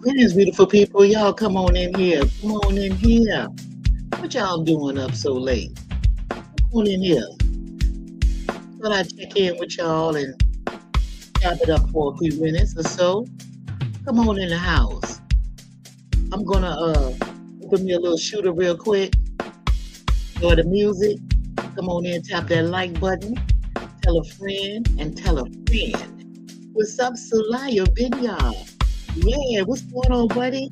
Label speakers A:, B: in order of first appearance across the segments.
A: Greetings, beautiful people. Y'all come on in here. Come on in here. What y'all doing up so late? Come on in here. Thought I'd check in with y'all and chop it up for a few minutes or so. Come on in the house. I'm gonna open me a little shooter real quick. Enjoy the music. Come on in, tap that like button. Tell a friend and tell a friend. What's up, Sulaya Binyar? Yeah, what's going on, buddy?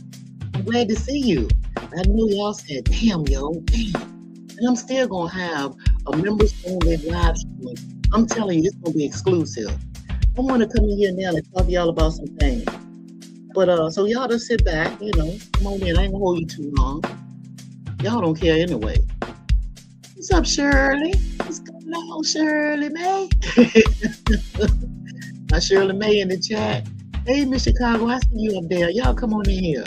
A: I'm glad to see you. I know y'all said, damn, yo, damn. And I'm still going to have a members only live stream. I'm telling you, it's going to be exclusive. I want to come in here now and talk to y'all about some things. But so y'all just sit back, come on in. I ain't going to hold you too long. Y'all don't care anyway. What's up, Shirley? What's going on, Shirley May? My Shirley May in the chat. Hey, Miss Chicago, I see you up there. Y'all come on in here.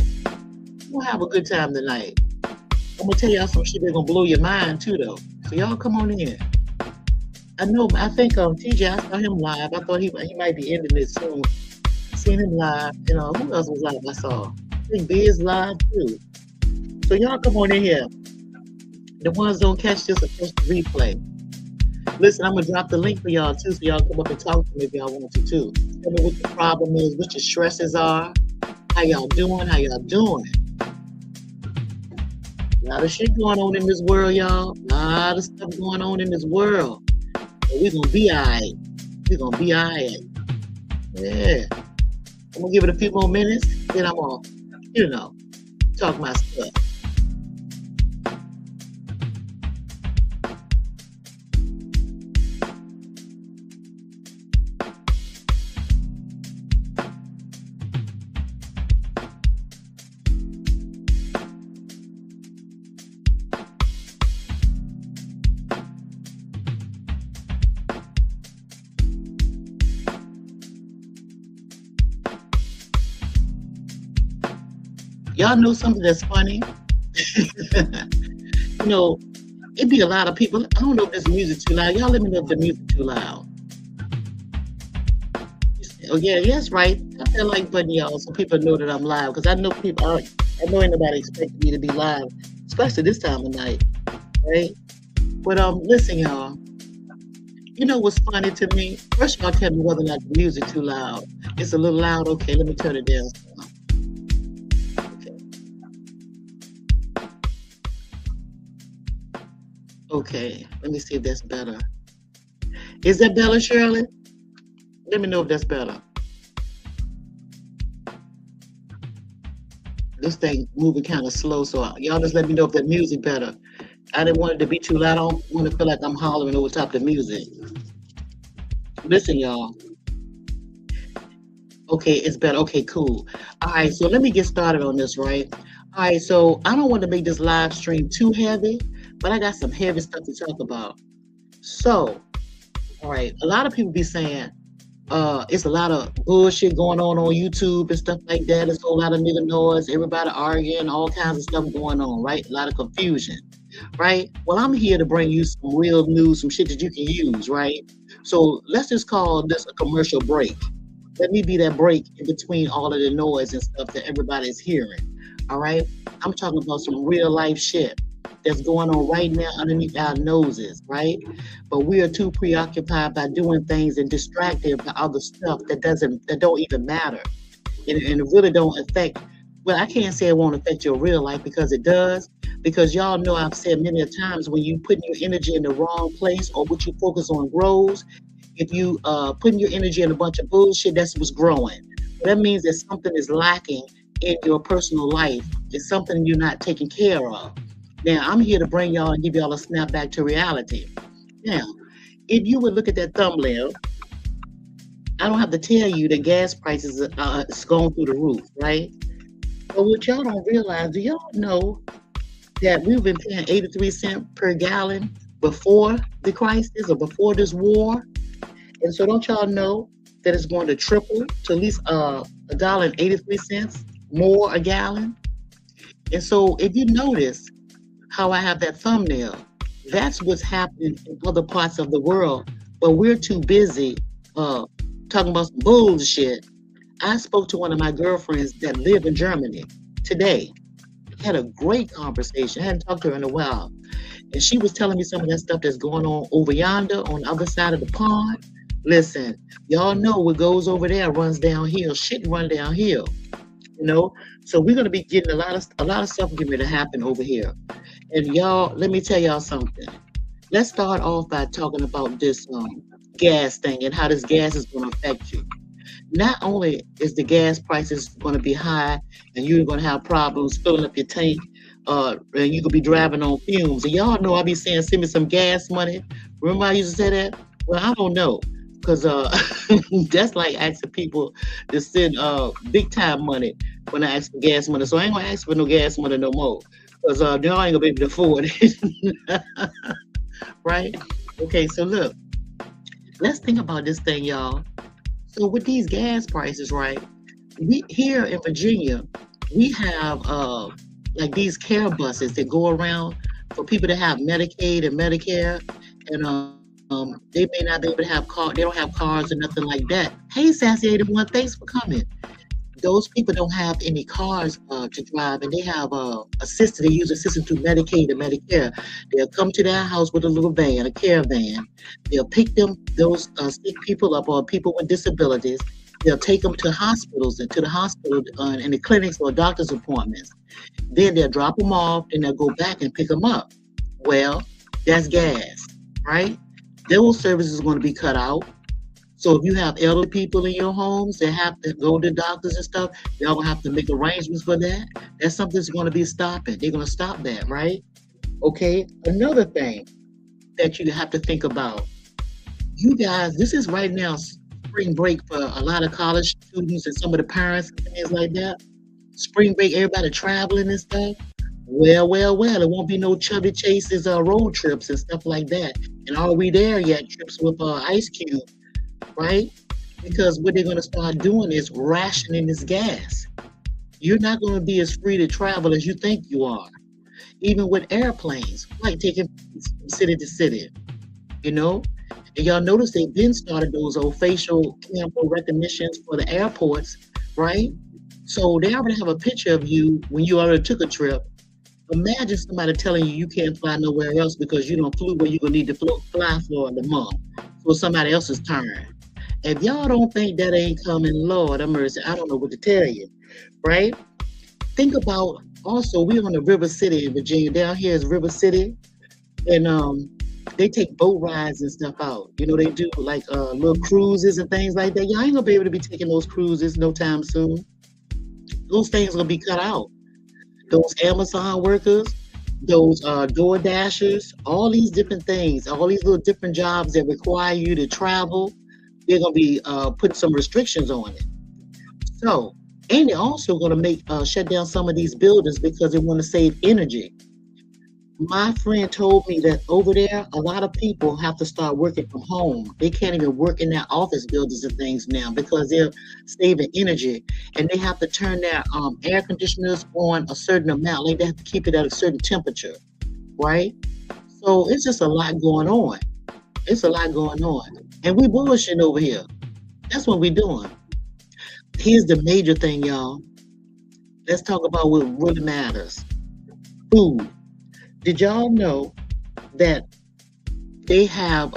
A: We'll have a good time tonight. I'm gonna tell y'all some shit that's gonna blow your mind too, though. So y'all come on in. I think TJ, I saw him live. I thought he might be ending it soon. Seen him live. Who else was live? I saw. I think Biz live too. So y'all come on in here. The ones don't catch this or catch the replay. Listen, I'm gonna drop the link for y'all too, so y'all come up and talk to me if y'all want to too. Tell me what the problem is, what your stresses are, how y'all doing. A lot of shit going on in this world, y'all. A lot of stuff going on in this world. But we're gonna be alright. Yeah. I'm gonna give it a few more minutes, then I'm gonna, talk my stuff. Y'all know something that's funny? It'd be a lot of people. I don't know if this music too loud. Y'all let me know if the music too loud. Oh yeah, yes, right. I feel like button y'all so people know that I'm live because I know people. I know ain't nobody expecting me to be live, especially this time of night, right? But listen, y'all. You know what's funny to me? First of all, tell me whether or not the music too loud. It's a little loud. Okay, let me turn it down. Okay, let me see if that's better. Is that better, Shirley? Let me know if that's better. This thing moving kind of slow, so y'all just let me know if that music better. I didn't want it to be too loud. I don't want to feel like I'm hollering over top of the music. Listen, y'all. Okay, it's better. Okay, cool. All right, so let me get started on this, right? All right, so I don't want to make this live stream too heavy, but I got some heavy stuff to talk about. So, all right, a lot of people be saying it's a lot of bullshit going on YouTube and stuff like that. There's a whole lot of nigga noise, everybody arguing, all kinds of stuff going on, right? A lot of confusion, right? Well, I'm here to bring you some real news, some shit that you can use, right? So let's just call this a commercial break. Let me be that break in between all of the noise and stuff that everybody's hearing, all right? I'm talking about some real life shit that's going on right now underneath our noses, right? But we are too preoccupied by doing things and distracted by other stuff that don't even matter. And it really don't affect, well, I can't say it won't affect your real life because it does. Because y'all know I've said many a times when you put your energy in the wrong place or what you focus on grows, if you putting your energy in a bunch of bullshit, that's what's growing. That means that something is lacking in your personal life. It's something you're not taking care of. Now, I'm here to bring y'all and give y'all a snap back to reality. Now, if you would look at that thumbnail, I don't have to tell you that gas prices is going through the roof, right? But what y'all don't realize, do y'all know that we've been paying 83 cents per gallon before the crisis or before this war? And so don't y'all know that it's going to triple to at least $1.83 more a gallon? And so if you notice how I have that thumbnail, that's what's happening in other parts of the world. But we're too busy talking about some bullshit I spoke to one of my girlfriends that live in Germany today. Had a great conversation. I hadn't talked to her in a while. And she was telling me some of that stuff that's going on over yonder on the other side of the pond. Listen, y'all know what goes over there runs downhill. Shit run downhill, you know. So we're gonna be getting a lot of stuff getting ready to happen over here. And y'all, let me tell y'all something. Let's start off by talking about this gas thing and how this gas is going to affect you. Not only is the gas prices going to be high and you're going to have problems filling up your tank, and you could be driving on fumes. And y'all know I be saying, send me some gas money. Remember I used to say that? Well, I don't know. Because that's like asking people to send big time money when I ask for gas money. So I ain't going to ask for no gas money no more. Because y'all ain't going to be able to afford it. Right? Okay, so look, let's think about this thing, y'all. So with these gas prices, right? We here in Virginia, we have like these care buses that go around for people that have Medicaid and Medicare, and they may not be able to have car. They don't have cars or nothing like that. Hey, Sassy 81, thanks for coming. Those people don't have any cars to drive, and they have assisted. They use assistance through Medicaid and Medicare. They'll come to their house with a little van, a caravan. They'll pick those sick people up or people with disabilities. They'll take them to hospitals and to the hospital and the clinics or doctor's appointments. Then they'll drop them off, and they'll go back and pick them up. Well, that's gas, right? Those services are going to be cut out. So if you have elderly people in your homes that have to go to doctors and stuff, y'all gonna have to make arrangements for that. That's something that's gonna be stopping. They're gonna stop that, right? Okay. Another thing that you have to think about, you guys, this is right now spring break for a lot of college students and some of the parents and things like that. Spring break, everybody traveling and stuff. Well, well, well, it won't be no chubby chases or road trips and stuff like that. And are we there yet? Trips with Ice Cube, right? Because what they're going to start doing is rationing this gas. You're not going to be as free to travel as you think you are. Even with airplanes, like taking from city to city, you know? And y'all notice they've been started those old facial camera recognitions for the airports, right? So they already have a picture of you when you already took a trip. Imagine somebody telling you you can't fly nowhere else because you don't flew where you're going to need to fly for the month. So it's somebody else's turn. If y'all don't think that ain't coming, Lord have mercy, I don't know what to tell you, right? Think about also we're on the River City in Virginia. Down here is River City, and they take boat rides and stuff out. You know, they do like little cruises and things like that. Y'all ain't gonna be able to be taking those cruises no time soon. Those things gonna be cut out. Those Amazon workers, those door dashers, all these different things, all these little different jobs that require you to travel, they're going to be putting some restrictions on it. So, and they're also going to make shut down some of these buildings because they want to save energy. My friend told me that over there, a lot of people have to start working from home. They can't even work in their office buildings and things now because they're saving energy, and they have to turn their air conditioners on a certain amount. Like they have to keep it at a certain temperature, right? So it's just a lot going on. It's a lot going on, and we bullshitting over here. That's what we're doing. Here's the major thing, y'all. Let's talk about what really matters: food. Did y'all know that they have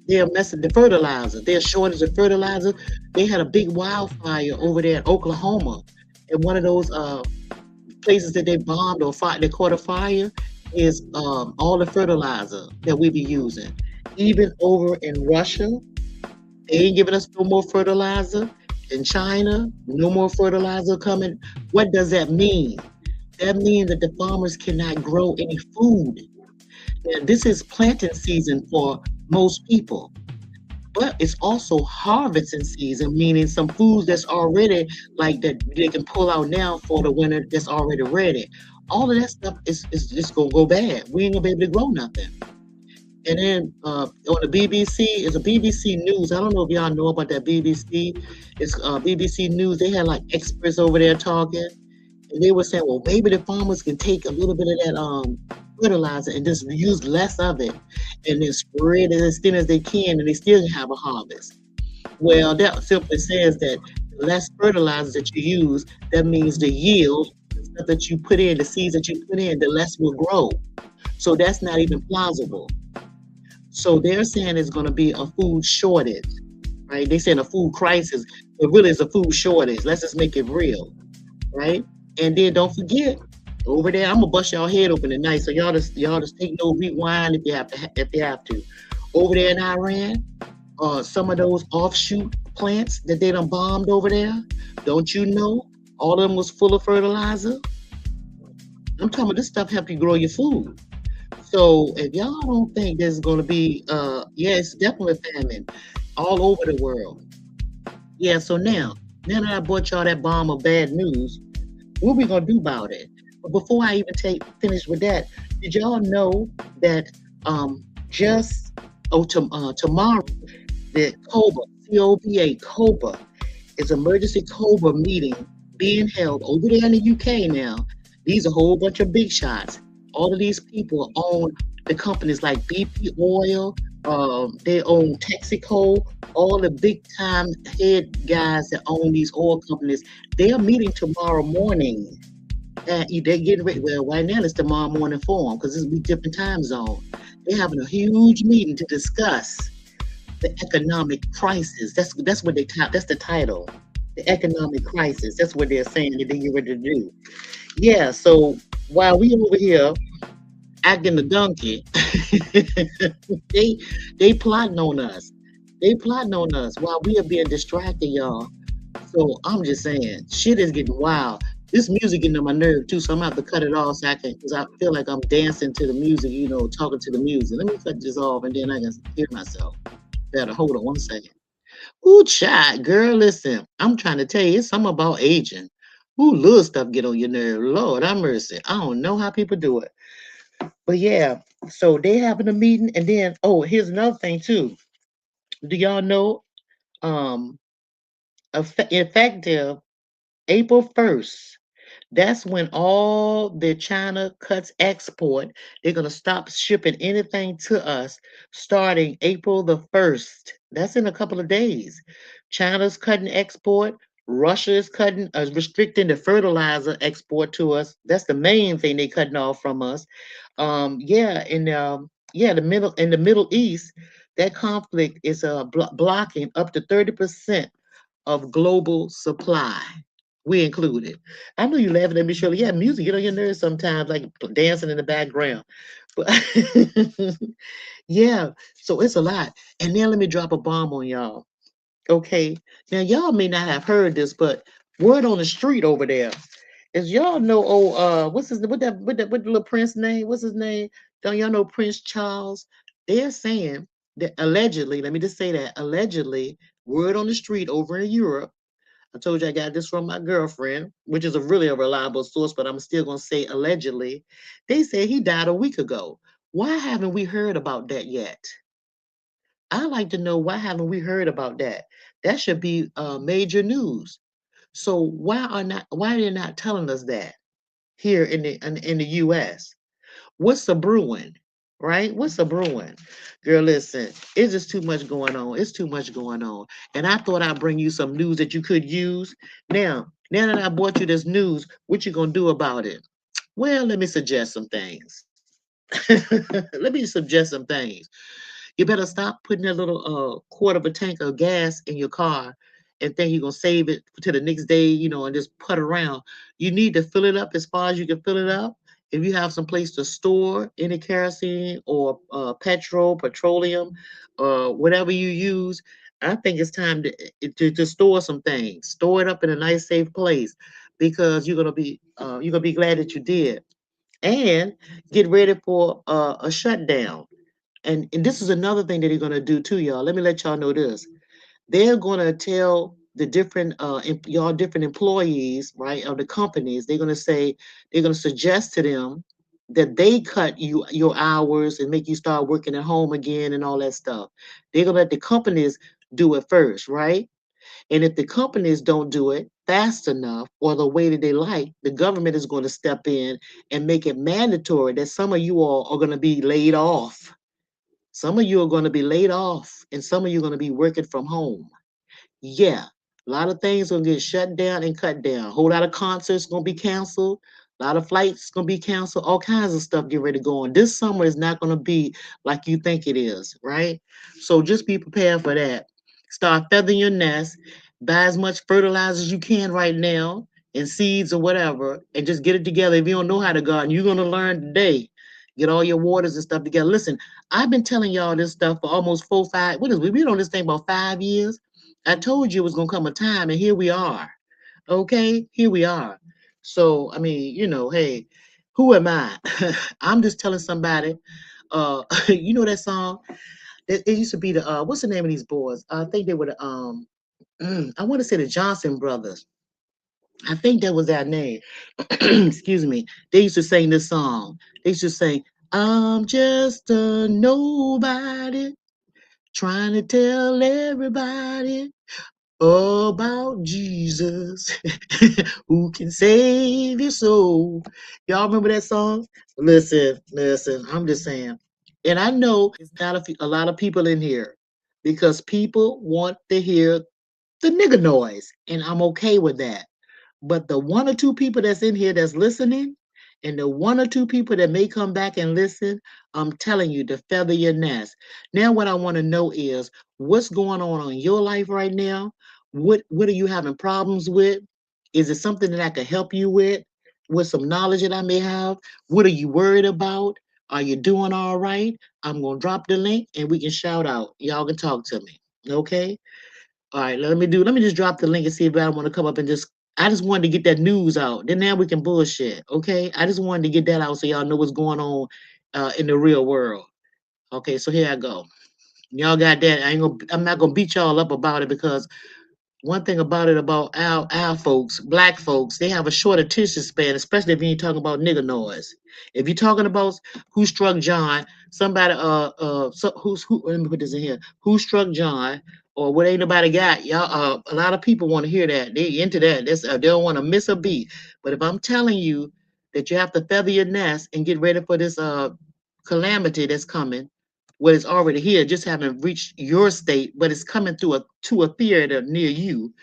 A: they're messing the fertilizer? There's shortage of fertilizer. They had a big wildfire over there in Oklahoma, and one of those places that they bombed or fought, they caught a fire, is all the fertilizer that we be using. Even over in Russia, they ain't giving us no more fertilizer. In China, no more fertilizer coming. What does that mean? That means that the farmers cannot grow any food. And this is planting season for most people, but it's also harvesting season, meaning some foods that's already like that they can pull out now for the winter that's already ready. All of that stuff is just gonna go bad. We ain't gonna be able to grow nothing. And then on the BBC, it's a BBC News. I don't know if y'all know about that BBC. It's BBC News. They had like experts over there talking, and they were saying, well, maybe the farmers can take a little bit of that fertilizer and just use less of it, and then spread it as thin as they can, and they still have a harvest. Well, that simply says that less fertilizers that you use, that means the yield, the stuff that you put in, the seeds that you put in, the less will grow. So that's not even plausible. So they're saying it's going to be a food shortage, right? They saying a food crisis, but really it's a food shortage. Let's just make it real, right? And then don't forget, over there, I'm gonna bust y'all head open tonight. So y'all just take no rewind if you have to. Over there in Iran, some of those offshoot plants that they done bombed over there, don't you know? All of them was full of fertilizer. I'm talking about this stuff help you grow your food. So if y'all don't think there's gonna be yeah, it's definitely famine all over the world. Yeah, so now that I brought y'all that bomb of bad news, what we gonna do about it? But before I even take finish with that, did y'all know that just tomorrow the COBA, COBA, COBA is emergency COBA meeting being held over there in the UK now. These are a whole bunch of big shots. All of these people own the companies like BP Oil, they own Texaco, all the big time head guys that own these oil companies. They are meeting tomorrow morning. They're getting ready. Well, right now it's tomorrow morning for them because this will be different time zone. They're having a huge meeting to discuss the economic crisis. That's what that's the title. The economic crisis. That's what they're saying that they get ready to do. Yeah, so while we over here acting the donkey, they they plotting on us. They plotting on us while we are being distracted, y'all. So I'm just saying, shit is getting wild. This music getting on my nerve too, so I'm gonna have to cut it off so I can, because I feel like I'm dancing to the music, talking to the music. Let me cut this off and then I can hear myself better. Hold on 1 second. Ooh, chat, girl, listen. I'm trying to tell you, it's something about aging. Ooh, little stuff get on your nerve. Lord, have mercy. I don't know how people do it. But yeah, so they having a meeting, and then here's another thing too. Do y'all know effective April 1st? That's when all the China cuts export. They're going to stop shipping anything to us starting April the 1st. That's in a couple of days. China's cutting export. Russia is restricting the fertilizer export to us. That's the main thing they cutting off from us. The Middle East, that conflict is blocking up to 30% of global supply. We included. I know you laughing at me, Shirley. Yeah, music get on your nerves sometimes, like dancing in the background. But yeah, so it's a lot. And now let me drop a bomb on y'all. Okay. Now y'all may not have heard this, but word on the street over there is y'all know what's his what the little Prince name? What's his name? Don't y'all know Prince Charles? They're saying that allegedly, let me just say that allegedly, word on the street over in Europe. I told you I got this from my girlfriend, which is a reliable source, but I'm still gonna say allegedly. They said he died a week ago. Why haven't we heard about that yet? I like to know why haven't we heard about that? That should be major news. So why are they not telling us that here in the US? What's a brewing? Right? What's a brewing? Girl, listen, it's just too much going on. It's too much going on. And I thought I'd bring you some news that you could use. Now that I brought you this news, what you gonna do about it? Well, let me suggest some things. Let me suggest some things. You better stop putting that little quarter of a tank of gas in your car and think you're gonna save it to the next day, and just put around. You need to fill it up as far as you can fill it up. If you have some place to store any kerosene or petroleum, whatever you use, I think it's time to store some things. Store it up in a nice, safe place because you're gonna be glad that you did, and get ready for a shutdown. And this is another thing that they're gonna do too, y'all. Let me let y'all know this. They're gonna tell the different y'all different employees, right, of the companies. They're gonna suggest to them that they cut your hours and make you start working at home again and all that stuff. They're gonna let the companies do it first, right? And if the companies don't do it fast enough or the way that they like, the government is going to step in and make it mandatory that some of you all are going to be laid off. Some of you are going to be laid off, and some of you are going to be working from home. Yeah. A lot of things gonna get shut down and cut down. A whole lot of concerts gonna be canceled. A lot of flights gonna be canceled. All kinds of stuff get ready to go on. This summer is not gonna be like you think it is, right? So just be prepared for that. Start feathering your nest. Buy as much fertilizer as you can right now, and seeds or whatever, and just get it together. If you don't know how to garden, you're gonna learn today. Get all your waters and stuff together. Listen, I've been telling y'all this stuff for almost 4, 5. What is we been on this thing about 5 years? I told you it was gonna come a time, and here we are. Okay, here we are. So I mean, hey, who am I? I'm just telling somebody. You know that song? It used to be the what's the name of these boys? I think they were the I want to say the Johnson brothers. I think that was their name. Excuse me. They used to sing this song. They used to sing, "I'm just a nobody trying to tell everybody about Jesus who can save your soul." Y'all remember that song? Listen, listen, I'm just saying. And I know it's not a lot of people in here because people want to hear the nigga noise, and I'm okay with that. But the one or two people that's in here that's listening, and the one or two people that may come back and listen, I'm telling you to feather your nest. Now, what I want to know is what's going on in your life right now? What are you having problems with? Is it something that I can help you with some knowledge that I may have? What are you worried about? Are you doing all right? I'm gonna drop the link and we can shout out. Y'all can talk to me. Okay? All right, let me just drop the link and see if I want to come up and just I just wanted to get that news out. Then now we can bullshit. Okay. I just wanted to get that out so y'all know what's going on in the real world. Okay, so here I go. Y'all got that. I'm not gonna beat y'all up about it because one thing about it about our folks, black folks, they have a short attention span, especially if you ain't talking about nigga noise. If you're talking about who struck John, somebody who let me put this in here. Who struck John or what ain't nobody got? Y'all a lot of people want to hear that. They into that. They don't want to miss a beat. But if I'm telling you that you have to feather your nest and get ready for this calamity that's coming, well, it's already here, just haven't reached your state, but it's coming through a theater near you.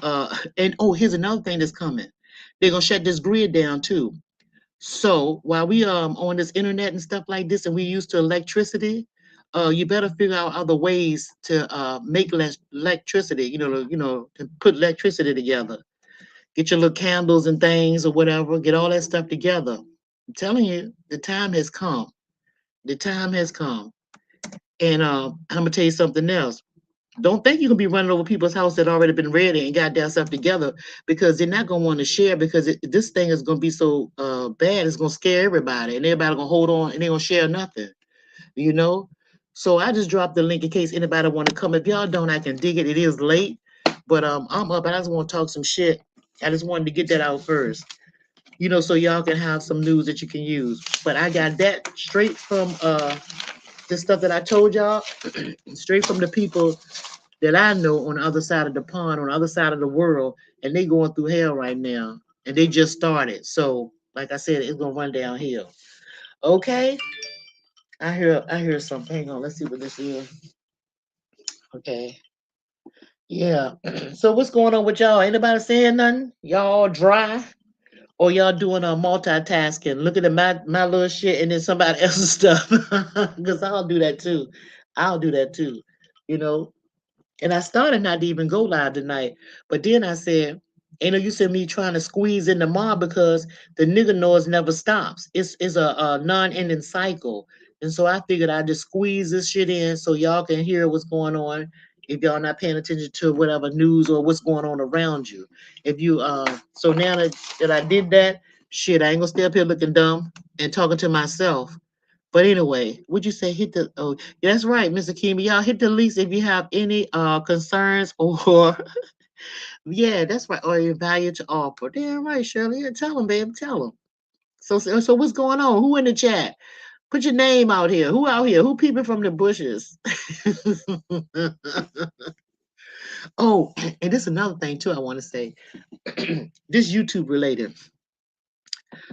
A: And oh, here's another thing that's coming. They're gonna shut this grid down too. So while we on this internet and stuff like this, and we used to electricity, you better figure out other ways to make less electricity. To put electricity together. Get your little candles and things or whatever. Get all that stuff together. I'm telling you, the time has come. The time has come. And I'm gonna tell you something else. Don't think you can be running over people's house that already been ready and got their stuff together because they're not gonna want to share because this thing is gonna be so bad. It's gonna scare everybody, and everybody gonna hold on and they gonna share nothing. You know. So I just dropped the link in case anybody want to come. If y'all don't, I can dig it. It is late, but I'm up. And I just want to talk some shit. I just wanted to get that out first. So y'all can have some news that you can use. But I got that straight from the stuff that I told y'all, straight from the people that I know on the other side of the pond, on the other side of the world, and they going through hell right now, and they just started. So, like I said, it's gonna run downhill. Okay, I hear something. Hang on, let's see what this is. Okay, yeah. So what's going on with y'all? Anybody saying nothing? Y'all dry? Or y'all doing a multitasking, looking at my little shit and then somebody else's stuff? Because I'll do that too. I'll do that too. You know, And I started not to even go live tonight. But then I said, ain't no use in me trying to squeeze in the mob because the nigga noise never stops. It's a non-ending cycle. And so I figured I'd just squeeze this shit in so y'all can hear what's going on if y'all not paying attention to whatever news or what's going on around you. If you so now that I did that, shit, I ain't gonna stay up here looking dumb and talking to myself. But anyway, would you say hit the oh yeah, that's right, Mr. Kimmy. Y'all hit the links if you have any concerns or yeah, that's right, or your value to offer. Damn right, Shirley. Yeah, tell them, babe, tell them. So what's going on? Who in the chat? Put your name out here. Who out here? Who peeping from the bushes? Oh, and this is another thing too I want to say. This YouTube related.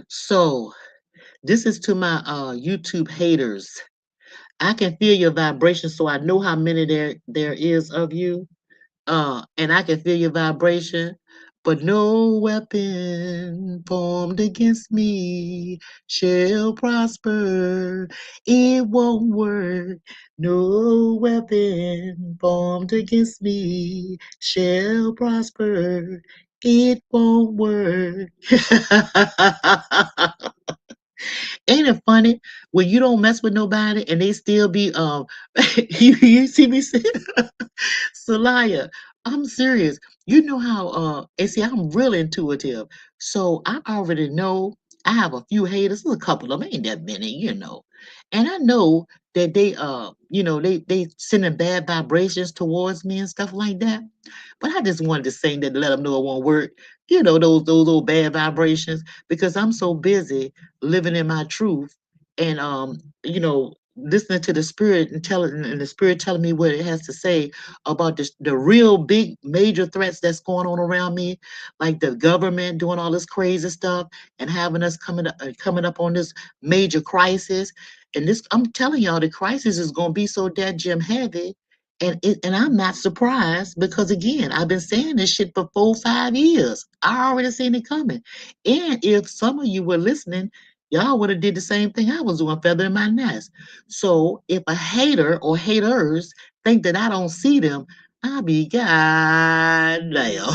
A: So this is to my YouTube haters. I can feel your vibration, so I know how many there is of you. And I can feel your vibration, but no weapon formed against me shall prosper. It won't work. No weapon formed against me shall prosper. It won't work. Ain't it funny when you don't mess with nobody and they still be you see me say Salaya, I'm serious. You know how and see I'm real intuitive. So I already know I have a few haters, there's a couple of them, ain't that many, you know. And I know that they they sending bad vibrations towards me and stuff like that. But I just wanted to sing that to let them know it won't work. You know, those old bad vibrations, because I'm so busy living in my truth and listening to the spirit and telling and the spirit telling me what it has to say about the real big major threats that's going on around me, like the government doing all this crazy stuff and having us coming up on this major crisis. And this, I'm telling y'all, the crisis is going to be so dead gem heavy. And I'm not surprised because again, I've been saying this shit for 4, 5 years. I already seen it coming. And if some of you were listening, y'all would have did the same thing I was doing, feather in my nest. So if a hater or haters think that I don't see them, I'll be goddamn.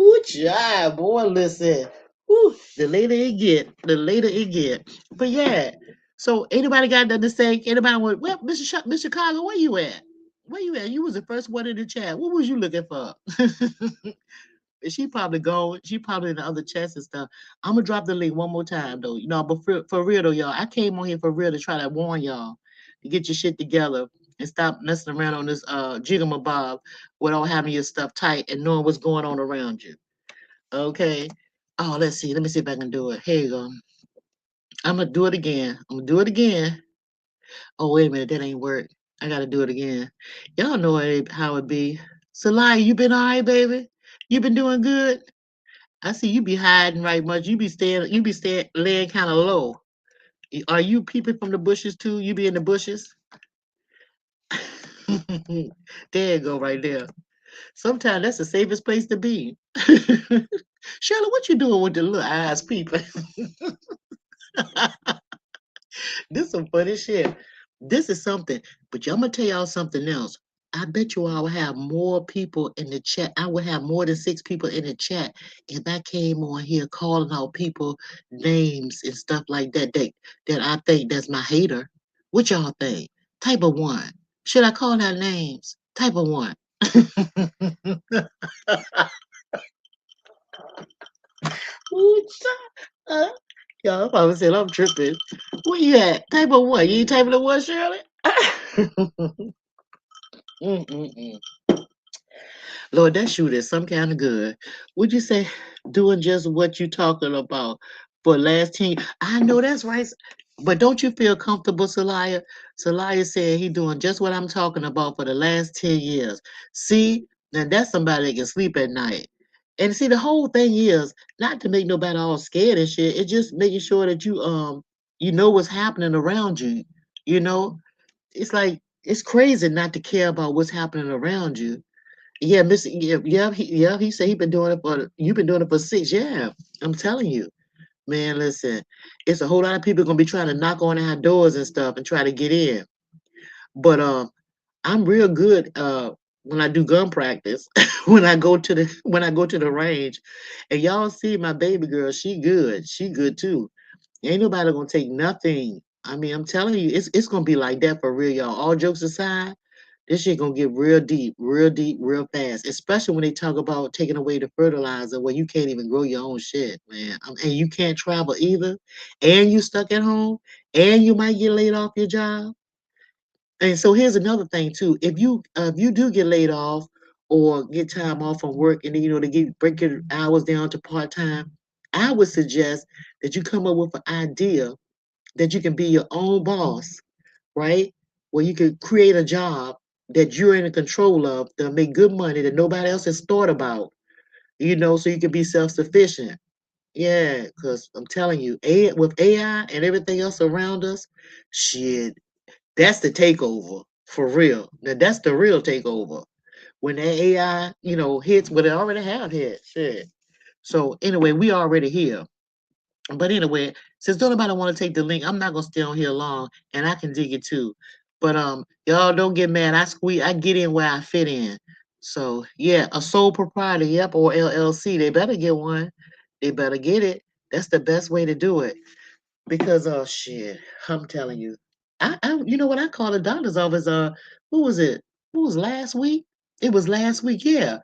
A: Ooh, child, boy, listen. Ooh, the later it get, the later it get. But yeah, so anybody got nothing to say? Anybody want, well, Mr. Chicago, where you at? Where you at? You was the first one in the chat. What was you looking for? She probably gone. She probably in the other chats and stuff. I'm gonna drop the link one more time though. You know, but for real though, y'all, I came on here for real to try to warn y'all to get your shit together and stop messing around on this jigamabob without having your stuff tight and knowing what's going on around you. Okay. Oh, let's see. Let me see if I can do it. Here you go. I'm gonna do it again. I'm gonna do it again. Oh, wait a minute, that ain't work. I gotta do it again. Y'all know how it be. Salai, you been all right, baby? You been doing good? I see you be hiding right much. You be staying laying kind of low. Are you peeping from the bushes too? You be in the bushes? There you go, right there. Sometimes that's the safest place to be. Shirley, what you doing with the little eyes peeping? This some funny shit. This is something, but I'm gonna tell y'all something else. I bet you I would have more people in the chat. I would have more than 6 people in the chat if I came on here calling out people names and stuff like that. That I think that's my hater. What y'all think? Type of one. Should I call out names? Type of one. Ooh, child. Y'all probably said I'm tripping. Where you at? Type of what? You ain't typing of what, Shirley? Mm-mm-mm. Lord, that shoot is some kind of good. Would you say doing just what you talking about for last 10 years? I know that's right. But don't you feel comfortable, Salaya? Salaya said he doing just what I'm talking about for the last 10 years. See, now that's somebody that can sleep at night. And see, the whole thing is not to make nobody all scared and shit. It's just making sure that you know what's happening around you. You know, it's like it's crazy not to care about what's happening around you. Yeah, Mr. Yeah, he said he been doing it for you've been doing it for 6. Yeah, I'm telling you, man. Listen, it's a whole lot of people gonna be trying to knock on our doors and stuff and try to get in. But I'm real good when I do gun practice. When I go to the range, and y'all see my baby girl, she good. She good too. Ain't nobody gonna take nothing. I mean, I'm telling you, it's gonna be like that for real, y'all. All jokes aside, this shit gonna get real deep, real fast. Especially when they talk about taking away the fertilizer, where you can't even grow your own shit, man. And you can't travel either, and you stuck at home, and you might get laid off your job. And so here's another thing too: if you do get laid off or get time off from work, and then they break your hours down to part time, I would suggest that you come up with an idea that you can be your own boss, right? Where you could create a job that you're in control of to make good money that nobody else has thought about, so you can be self-sufficient. Yeah, because I'm telling you, with AI and everything else around us, shit, That's the takeover for real. Now that's the real takeover. When that AI, hits, what it already have hit. Shit. So anyway, we already here. But anyway, since don't nobody want to take the link, I'm not gonna stay on here long, and I can dig it too. But y'all don't get mad. I get in where I fit in. So yeah, a sole proprietor, yep, or LLC. They better get one. They better get it. That's the best way to do it. Because shit, I'm telling you. You know what, I called the doctor's office, who was it? Who was last week? It was last week, yeah.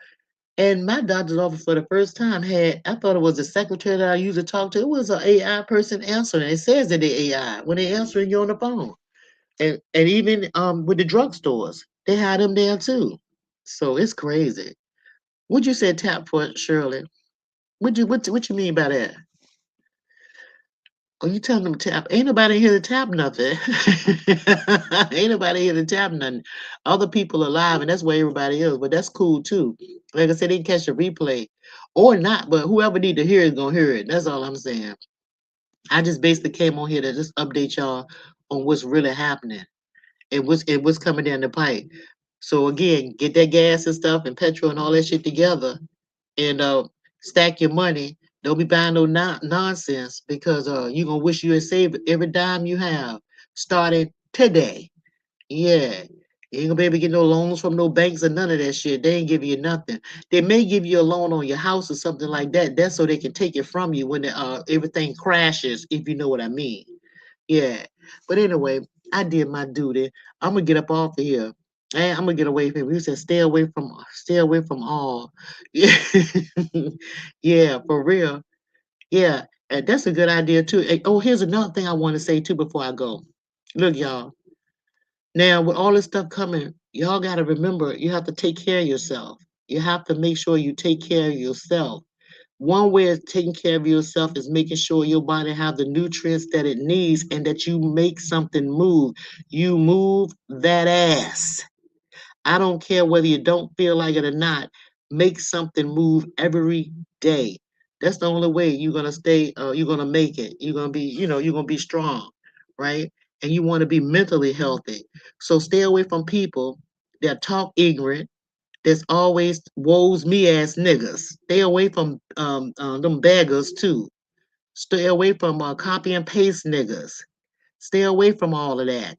A: And my doctor's office for the first time I thought it was the secretary that I used to talk to. It was an AI person answering. It says that they AI when they answering you on the phone. And even with the drugstores, they had them there too. So it's crazy. What you said tap for, Shirley? What you mean by that? Oh, you telling them to tap? Ain't nobody here to tap nothing. Ain't nobody here to tap nothing. Other people alive, and that's where everybody is. But that's cool too. Like I said, they can catch a replay or not. But whoever need to hear it gonna hear it. That's all I'm saying. I just basically came on here to just update y'all on what's really happening and what's coming down the pipe. So again, get that gas and stuff and petrol and all that shit together and stack your money. Don't be buying no nonsense because you're gonna wish you had saved every dime you have starting today. Yeah. You ain't gonna be able to get no loans from no banks or none of that shit. They ain't giving you nothing. They may give you a loan on your house or something like that. That's so they can take it from you when everything crashes, if you know what I mean. Yeah. But anyway, I did my duty. I'm gonna get up off of here. And I'm gonna get away from you. Said stay away from all. Yeah. Yeah, for real. Yeah. And that's a good idea too. Oh, here's another thing I want to say too before I go. Look, y'all. Now with all this stuff coming, y'all gotta remember you have to take care of yourself. You have to make sure you take care of yourself. One way of taking care of yourself is making sure your body have the nutrients that it needs and that you make something move. You move that ass. I don't care whether you don't feel like it or not. Make something move every day. That's the only way you're gonna stay. You're gonna make it. You're gonna be. You're gonna be strong, right? And you want to be mentally healthy. So stay away from people that talk ignorant, that's always woes me ass niggas. Stay away from them beggars too. Stay away from copy and paste niggas. Stay away from all of that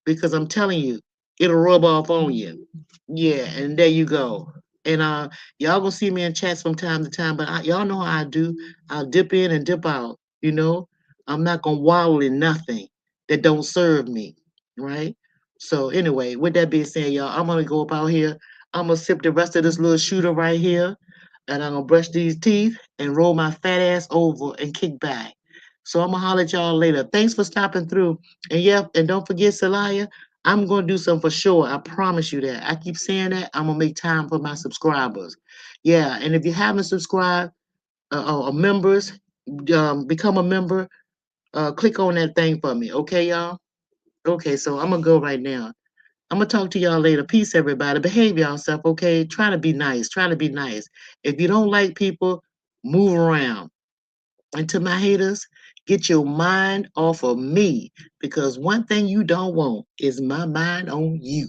A: because I'm telling you, it'll rub off on you. Yeah, and there you go. And y'all gonna see me in chats from time to time, but y'all know how I do. I'll dip in and dip out. I'm not gonna waddle in nothing that don't serve me, right? So anyway, with that being said, y'all, I'm gonna go up out here. I'm gonna sip the rest of this little shooter right here, and I'm gonna brush these teeth and roll my fat ass over and kick back. So I'm gonna holler at y'all later. Thanks for stopping through. And yeah, and don't forget, Celaya, I'm gonna do something for sure. I promise you that. I keep saying that. I'm gonna make time for my subscribers. Yeah, and if you haven't subscribed, members, become a member. Click on that thing for me, okay, y'all? Okay, so I'm gonna go right now. I'm gonna talk to y'all later. Peace, everybody. Behave yourself, okay? Try to be nice. Try to be nice. If you don't like people, move around. And to my haters, get your mind off of me because one thing you don't want is my mind on you.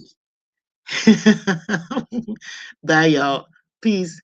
A: Bye, y'all. Peace.